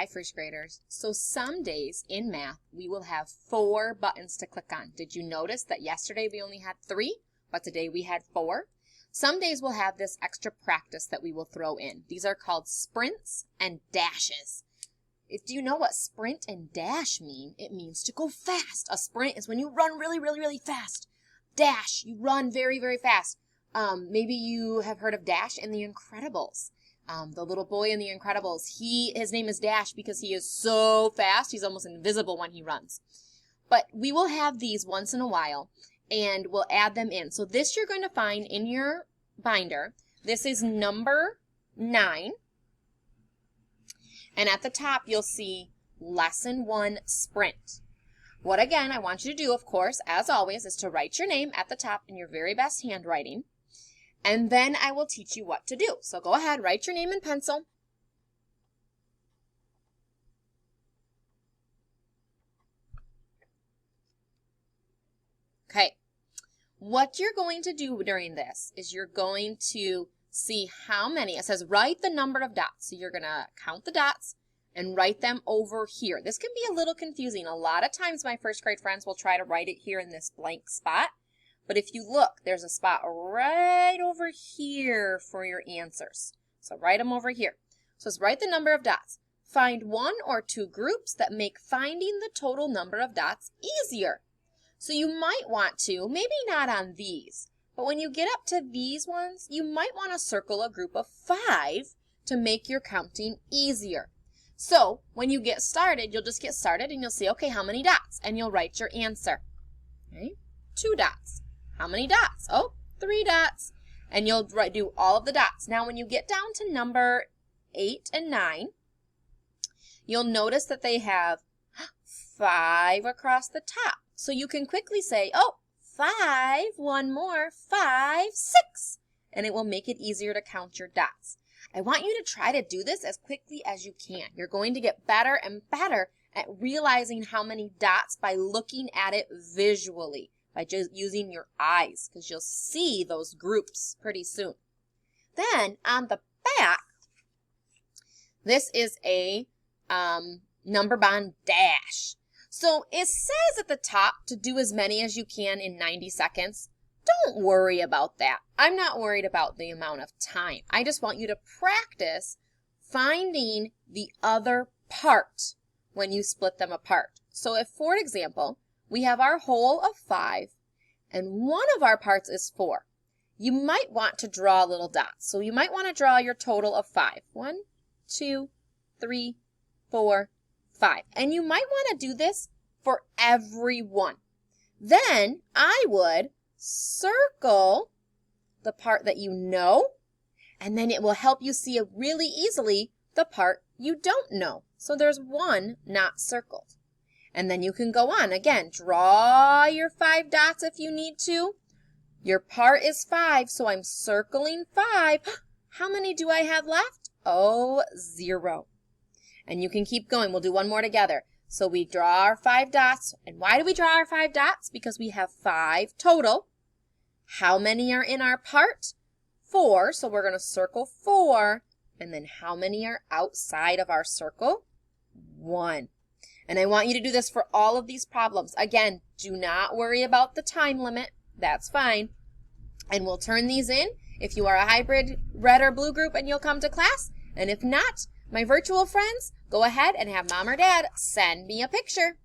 Hi, first graders. So some days in math, we will have 4 buttons to click on. Did you notice that yesterday we only had 3, but today we had 4? Some days we'll have this extra practice that we will throw in. These are called sprints and dashes. Do you know what sprint and dash mean? It means to go fast. A sprint is when you run really, really, really fast. Dash, you run very, very fast. Maybe you have heard of Dash in The Incredibles. The little boy in The Incredibles, his name is Dash because he is so fast, he's almost invisible when he runs. But we will have these once in a while, and we'll add them in. So this you're going to find in your binder. This is number 9. And at the top, you'll see Lesson 1 Sprint. What, again, I want you to do, of course, as always, is to write your name at the top in your very best handwriting. And then I will teach you what to do. So go ahead, write your name in pencil. Okay. What you're going to do during this is you're going to see how many. It says write the number of dots. So you're going to count the dots and write them over here. This can be a little confusing. A lot of times my first grade friends will try to write it here in this blank spot. But if you look, there's a spot right over here for your answers. So write them over here. So let's write the number of dots. Find 1 or 2 groups that make finding the total number of dots easier. So you might want to, maybe not on these, but when you get up to these ones, you might want to circle a group of 5 to make your counting easier. So when you get started, you'll just get started and you'll say, okay, how many dots? And you'll write your answer. Okay, 2 dots. How many dots? Oh, 3 dots. And you'll do all of the dots. Now, when you get down to number 8 and 9, you'll notice that they have 5 across the top. So you can quickly say, oh, 5, 1 more, 5, 6. And it will make it easier to count your dots. I want you to try to do this as quickly as you can. You're going to get better and better at realizing how many dots by looking at it visually, by just using your eyes, because you'll see those groups pretty soon. Then on the back, this is a number bond dash. So it says at the top to do as many as you can in 90 seconds. Don't worry about that. I'm not worried about the amount of time. I just want you to practice finding the other part when you split them apart. So if, for example, we have our whole of 5, and one of our parts is 4. You might want to draw little dots. So you might want to draw your total of 5. 1, 2, 3, 4, 5. And you might want to do this for every one. Then I would circle the part that you know, and then it will help you see really easily the part you don't know. So there's 1 not circled. And then you can go on. Again, draw your 5 dots if you need to. Your part is 5, so I'm circling 5. How many do I have left? Oh, 0. And you can keep going. We'll do one more together. So we draw our 5 dots. And why do we draw our 5 dots? Because we have 5 total. How many are in our part? 4. So we're going to circle 4. And then how many are outside of our circle? 1. And I want you to do this for all of these problems. Again, do not worry about the time limit. That's fine. And we'll turn these in if you are a hybrid red or blue group and you'll come to class. And if not, my virtual friends, go ahead and have mom or dad send me a picture.